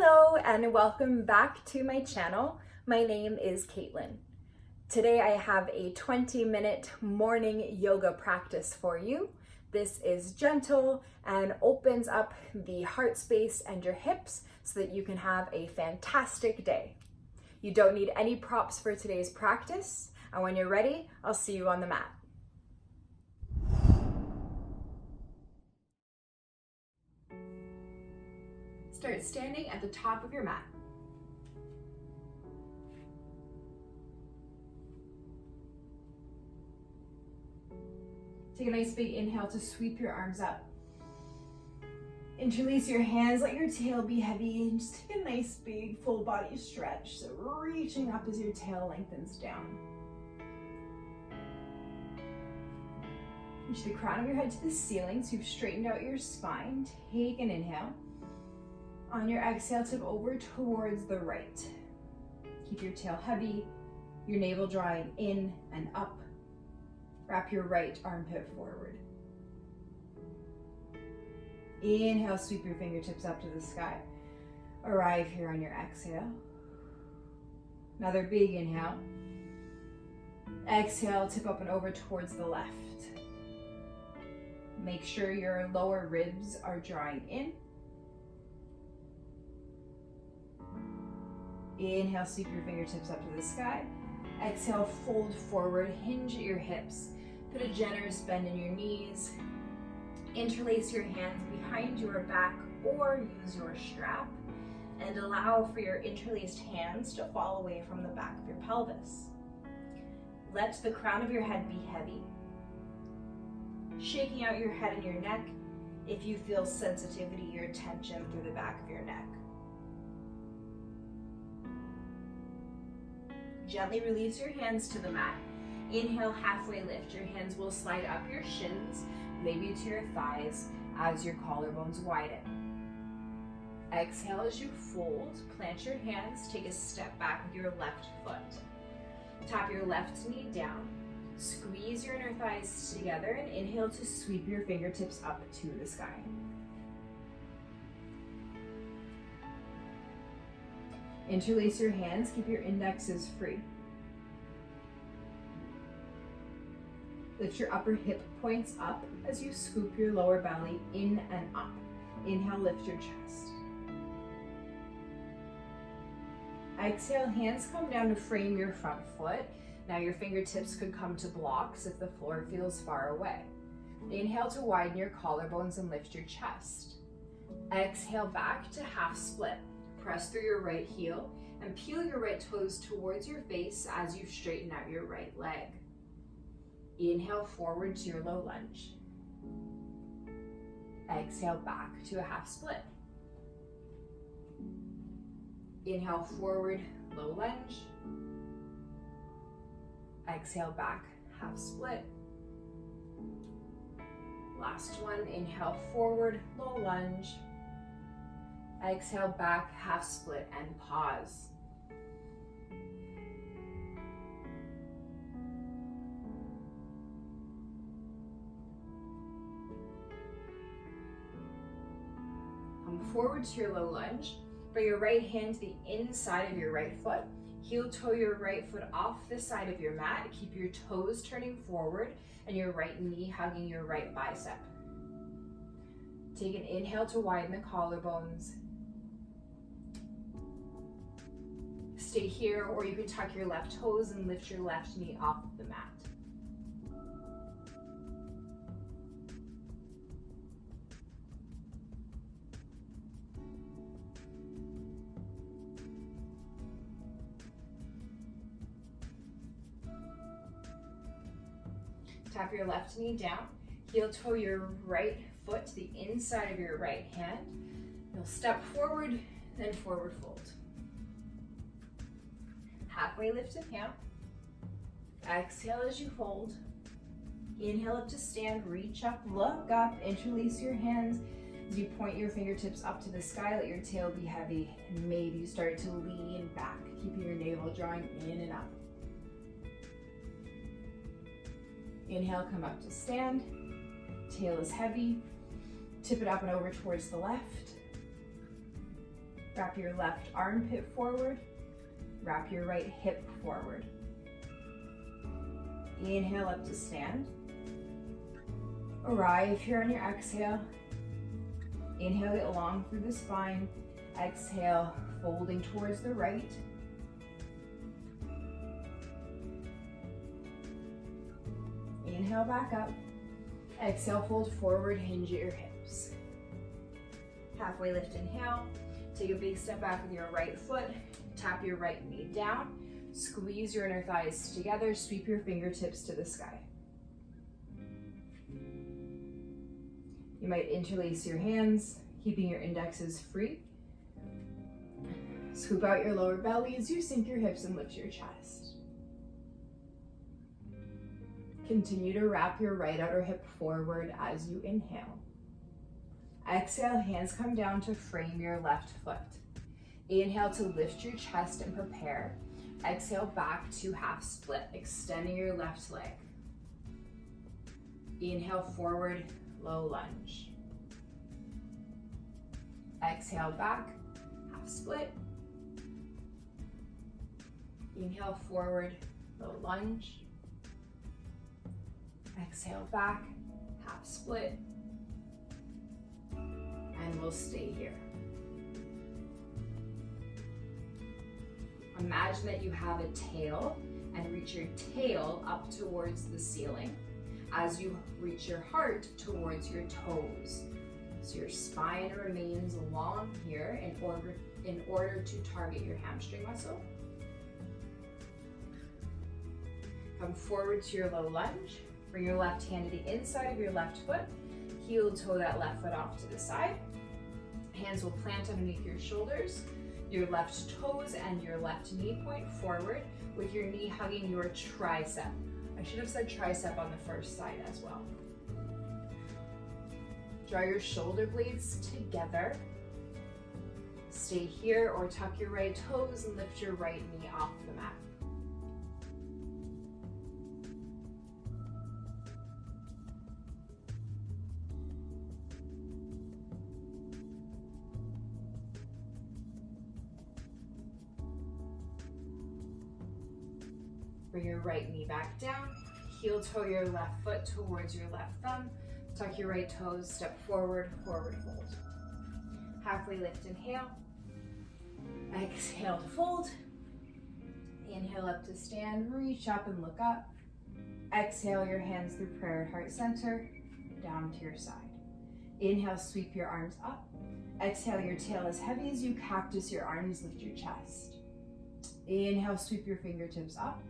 Hello and welcome back to my channel. My name is Caitlin. Today I have a 20-minute morning yoga practice for you. This is gentle and opens up the heart space and your hips so that you can have a fantastic day. You don't need any props for today's practice, and when you're ready, I'll see you on the mat. Start standing at the top of your mat. Take a nice big inhale to sweep your arms up. Interlace your hands, let your tail be heavy, and just take a nice big full body stretch. So reaching up as your tail lengthens down. Reach the crown of your head to the ceiling so you've straightened out your spine. Take an inhale. On your exhale, tip over towards the right. Keep your tail heavy, your navel drawing in and up. Wrap your right armpit forward. Inhale, sweep your fingertips up to the sky. Arrive here on your exhale. Another big inhale. Exhale, tip up and over towards the left. Make sure your lower ribs are drawing in. Inhale, sweep your fingertips up to the sky. Exhale, fold forward, hinge at your hips. Put a generous bend in your knees. Interlace your hands behind your back or use your strap. And allow for your interlaced hands to fall away from the back of your pelvis. Let the crown of your head be heavy. Shaking out your head and your neck if you feel sensitivity or tension through the back of your neck. Gently release your hands to the mat. Inhale, halfway lift. Your hands will slide up your shins, maybe to your thighs, as your collarbones widen. Exhale as you fold. Plant your hands. Take a step back with your left foot. Tap your left knee down. Squeeze your inner thighs together and inhale to sweep your fingertips up to the sky. Interlace your hands, keep your indexes free. Lift your upper hip points up as you scoop your lower belly in and up. Inhale, lift your chest. Exhale, hands come down to frame your front foot. Now your fingertips could come to blocks if the floor feels far away. Inhale to widen your collarbones and lift your chest. Exhale back to half split. Press through your right heel and peel your right toes towards your face as you straighten out your right leg. Inhale forward to your low lunge. Exhale back to a half split. Inhale forward, low lunge. Exhale back, half split. Last one, inhale forward, low lunge. Exhale back, half split, and pause. Come forward to your low lunge. Bring your right hand to the inside of your right foot. Heel toe your right foot off the side of your mat. Keep your toes turning forward and your right knee hugging your right bicep. Take an inhale to widen the collarbones. Stay here, or you can tuck your left toes and lift your left knee off of the mat. Tap your left knee down, heel toe your right foot to the inside of your right hand. You'll step forward, then forward fold. Halfway lift, inhale. Exhale as you fold. Inhale up to stand, reach up, look up, interlace your hands. As you point your fingertips up to the sky, let your tail be heavy, and maybe you start to lean back, keeping your navel drawing in and up. Inhale, come up to stand. Tail is heavy. Tip it up and over towards the left. Wrap your left armpit forward. Wrap your right hip forward. Inhale up to stand. Arrive here on your exhale. Inhale, get long through the spine. Exhale, folding towards the right. Inhale back up. Exhale, fold forward, hinge at your hips. Halfway lift, inhale. Take a big step back with your right foot. Tap your right knee down. Squeeze your inner thighs together. Sweep your fingertips to the sky. You might interlace your hands, keeping your indexes free. Scoop out your lower belly as you sink your hips and lift your chest. Continue to wrap your right outer hip forward as you inhale. Exhale, hands come down to frame your left foot. Inhale to lift your chest and prepare. Exhale back to half split, extending your left leg. Inhale forward, low lunge. Exhale back, half split. Inhale forward, low lunge. Exhale back, half split. And we'll stay here. Imagine that you have a tail and reach your tail up towards the ceiling as you reach your heart towards your toes. So your spine remains long here in order to target your hamstring muscle. Come forward to your low lunge. Bring your left hand to the inside of your left foot. Heel toe that left foot off to the side. Hands will plant underneath your shoulders. Your left toes and your left knee point forward with your knee hugging your tricep. I should have said tricep on the first side as well. Draw your shoulder blades together. Stay here or tuck your right toes and lift your right knee off the mat. Bring your right knee back down, heel toe your left foot towards your left thumb, tuck your right toes, step forward, forward fold. Halfway lift, inhale. Exhale to fold. Inhale up to stand, reach up and look up. Exhale your hands through prayer at heart center, down to your side. Inhale, sweep your arms up. Exhale, your tail as heavy as you cactus your arms, lift your chest. Inhale, sweep your fingertips up.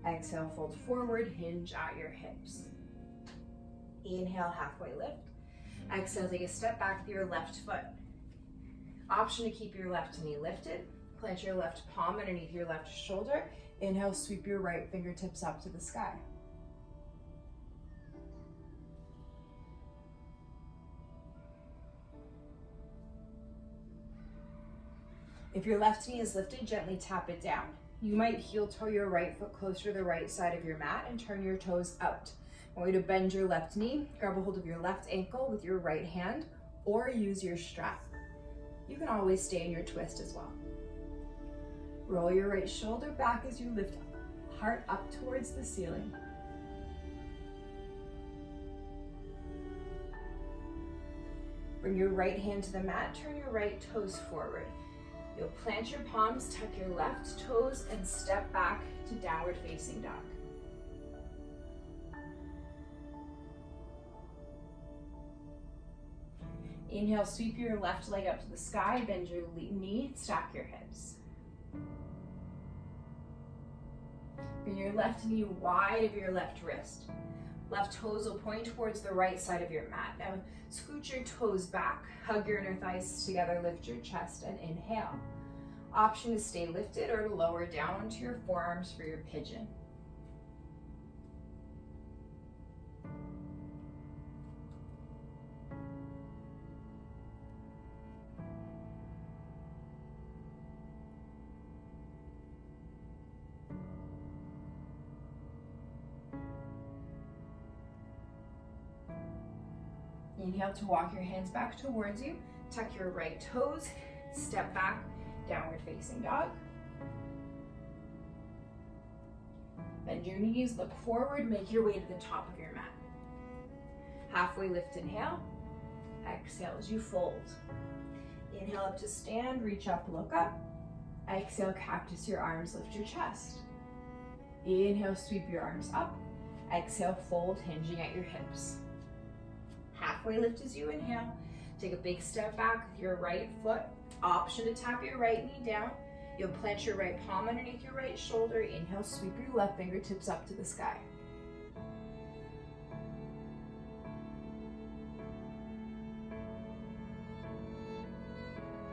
Exhale, fold forward, hinge at your hips. Inhale, halfway lift. Exhale, take a step back with your left foot. Option to keep your left knee lifted. Plant your left palm underneath your left shoulder. Inhale, sweep your right fingertips up to the sky. If your left knee is lifted, gently tap it down. You might heel toe your right foot closer to the right side of your mat and turn your toes out. I want you to bend your left knee, grab a hold of your left ankle with your right hand, or use your strap. You can always stay in your twist as well. Roll your right shoulder back as you lift heart up towards the ceiling. Bring your right hand to the mat, turn your right toes forward. You'll plant your palms, tuck your left toes, and step back to downward facing dog. Inhale, sweep your left leg up to the sky, bend your knee, stack your hips. Bring your left knee wide of your left wrist. Left toes will point towards the right side of your mat. Now, scoot your toes back, hug your inner thighs together, lift your chest, and inhale. Option to stay lifted or to lower down onto your forearms for your pigeon. Inhale to walk your hands back towards you. Tuck your right toes, Step back, downward facing dog. Bend your knees, look forward, make your way to the top of your mat. Halfway lift, inhale. Exhale as you fold. Inhale up to stand, reach up, look up. Exhale, cactus your arms, lift your chest. Inhale, sweep your arms up. Exhale, fold, hinging at your hips. Halfway lift as you inhale. Take a big step back with your right foot. Option to tap your right knee down. You'll plant your right palm underneath your right shoulder. Inhale, sweep your left fingertips up to the sky.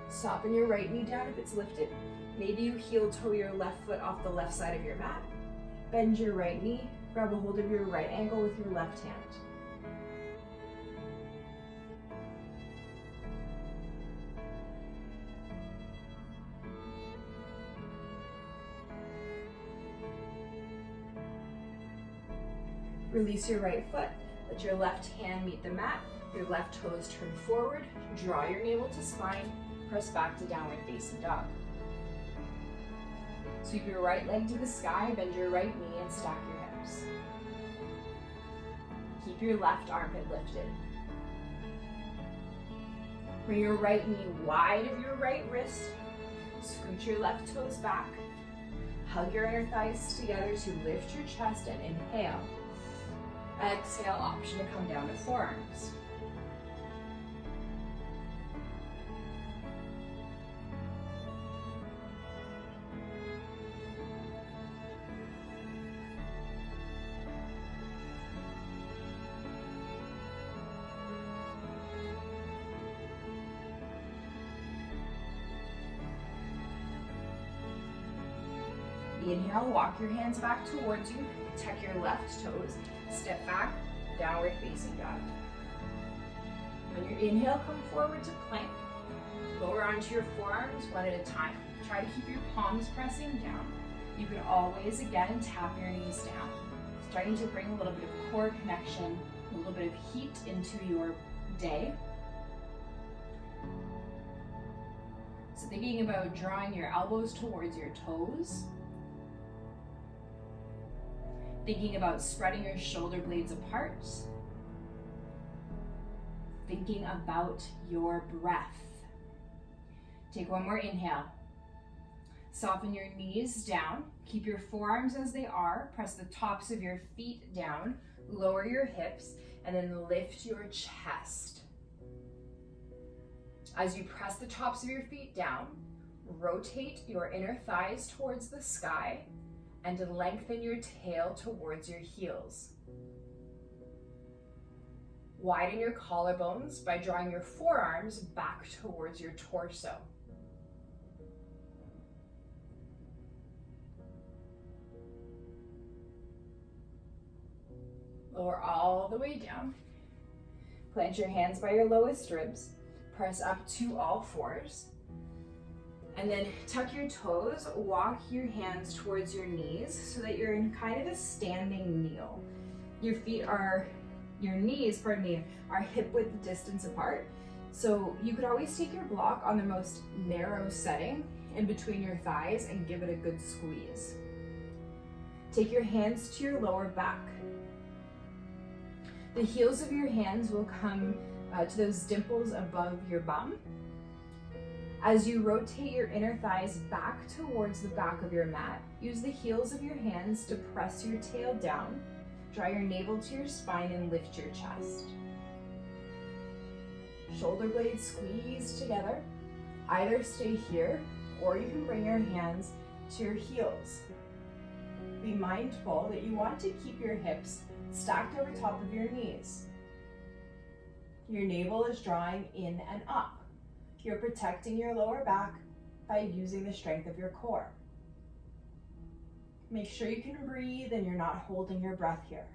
Soften your right knee down if it's lifted. Maybe you heel toe your left foot off the left side of your mat. Bend your right knee, grab a hold of your right ankle with your left hand. Release your right foot, let your left hand meet the mat, your left toes turn forward, draw your navel to spine, press back to downward facing dog. Sweep your right leg to the sky, bend your right knee and stack your hips. Keep your left armpit lifted. Bring your right knee wide of your right wrist, scoot your left toes back, hug your inner thighs together to lift your chest and inhale. Exhale, option to come down to forearms. Inhale, walk your hands back towards you, tuck your left toes, step back, downward facing dog. On your inhale, come forward to plank. Lower onto your forearms one at a time. Try to keep your palms pressing down. You can always, again, tap your knees down. Starting to bring a little bit of core connection, a little bit of heat into your day. So thinking about drawing your elbows towards your toes. Thinking about spreading your shoulder blades apart. Thinking about your breath. Take one more inhale. Soften your knees down. Keep your forearms as they are. Press the tops of your feet down. Lower your hips and then lift your chest. As you press the tops of your feet down, rotate your inner thighs towards the sky and lengthen your tail towards your heels. Widen your collarbones by drawing your forearms back towards your torso. Lower all the way down. Plant your hands by your lowest ribs. Press up to all fours. And then tuck your toes, walk your hands towards your knees so that you're in kind of a standing kneel. Your knees are hip width distance apart. So you could always take your block on the most narrow setting in between your thighs and give it a good squeeze. Take your hands to your lower back. The heels of your hands will come to those dimples above your bum. As you rotate your inner thighs back towards the back of your mat, use the heels of your hands to press your tail down, draw your navel to your spine and lift your chest. Shoulder blades squeeze together. Either stay here or you can bring your hands to your heels. Be mindful that you want to keep your hips stacked over top of your knees. Your navel is drawing in and up. You're protecting your lower back by using the strength of your core. Make sure you can breathe and you're not holding your breath here.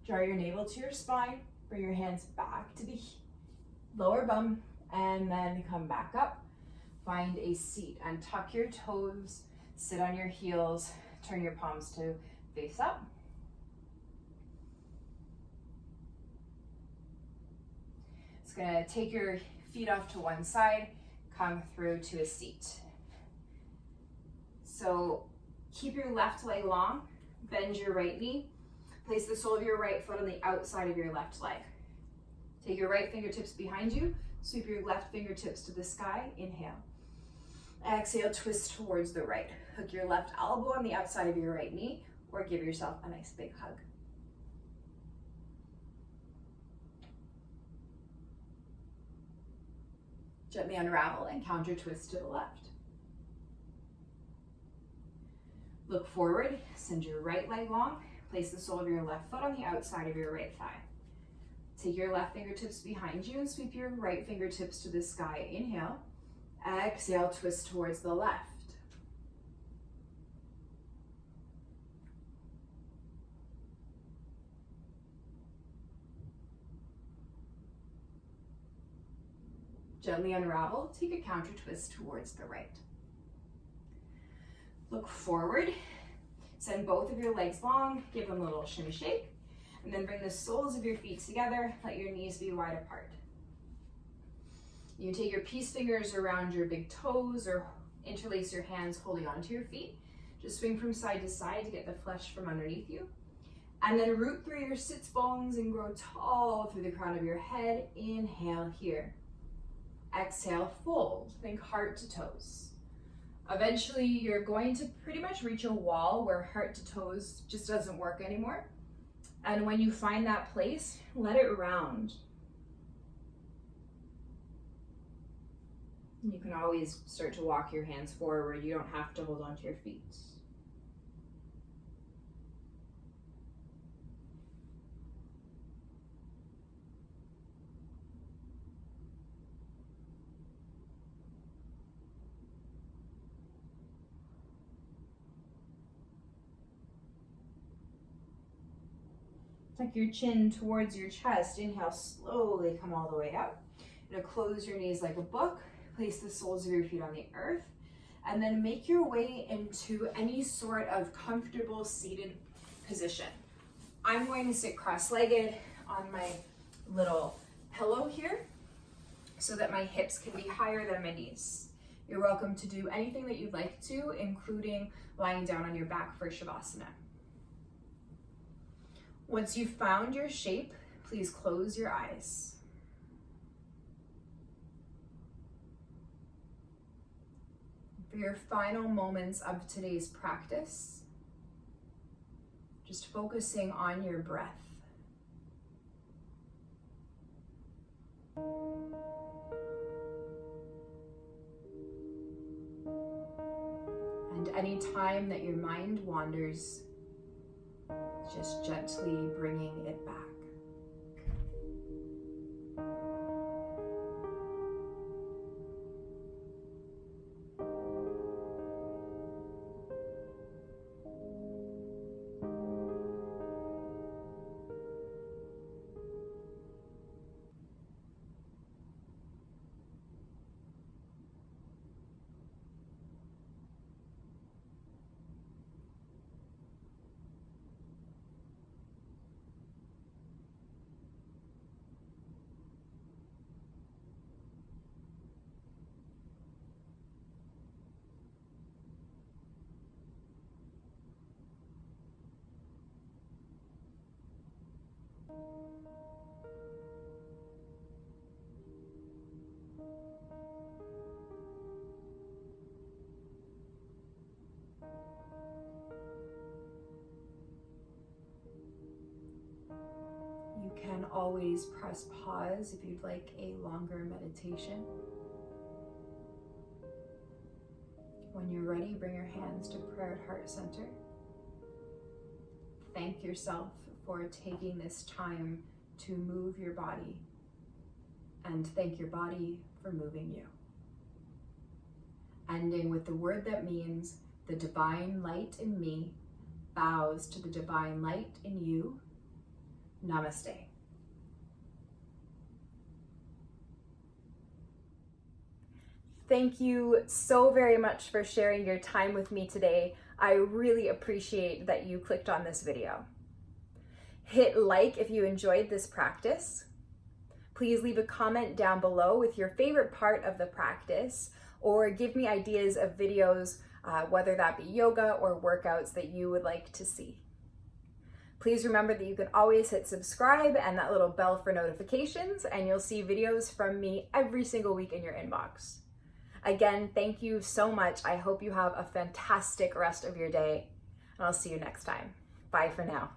Draw your navel to your spine, bring your hands back to the lower bum, and then come back up. Find a seat and tuck your toes, sit on your heels, turn your palms to face up. It's gonna take your feet off to one side, come through to a seat. So keep your left leg long, bend your right knee, place the sole of your right foot on the outside of your left leg. Take your right fingertips behind you, sweep your left fingertips to the sky, inhale. Exhale, twist towards the right. Hook your left elbow on the outside of your right knee, or give yourself a nice big hug. Gently unravel and counter twist to the left. Look forward, send your right leg long, place the sole of your left foot on the outside of your right thigh. Take your left fingertips behind you and sweep your right fingertips to the sky. Inhale. Exhale, twist towards the left. Gently unravel, take a counter twist towards the right. Look forward, send both of your legs long, give them a little shimmy shake, and then bring the soles of your feet together, let your knees be wide apart. You can take your peace fingers around your big toes or interlace your hands holding onto your feet. Just swing from side to side to get the flesh from underneath you. And then root through your sits bones and grow tall through the crown of your head. Inhale here. Exhale, fold. Think heart to toes. Eventually, you're going to pretty much reach a wall where heart to toes just doesn't work anymore. And when you find that place, let it round. You can always start to walk your hands forward. You don't have to hold onto your feet. Tuck your chin towards your chest. Inhale, slowly come all the way up. You're gonna close your knees like a book. Place the soles of your feet on the earth. And then make your way into any sort of comfortable seated position. I'm going to sit cross-legged on my little pillow here so that my hips can be higher than my knees. You're welcome to do anything that you'd like to, including lying down on your back for Shavasana. Once you've found your shape, please close your eyes. For your final moments of today's practice, just focusing on your breath. And any time that your mind wanders, just gently bringing it back. You can always press pause if you'd like a longer meditation. When you're ready, bring your hands to prayer at heart center. Thank yourself for taking this time to move your body, and thank your body for moving you. Ending with the word that means the divine light in me bows to the divine light in you. Namaste. Thank you so very much for sharing your time with me today. I really appreciate that you clicked on this video. Hit like if you enjoyed this practice. Please leave a comment down below with your favorite part of the practice, or give me ideas of videos, whether that be yoga or workouts that you would like to see. Please remember that you can always hit subscribe and that little bell for notifications, and you'll see videos from me every single week in your inbox. Again, thank you so much. I hope you have a fantastic rest of your day, and I'll see you next time. Bye for now.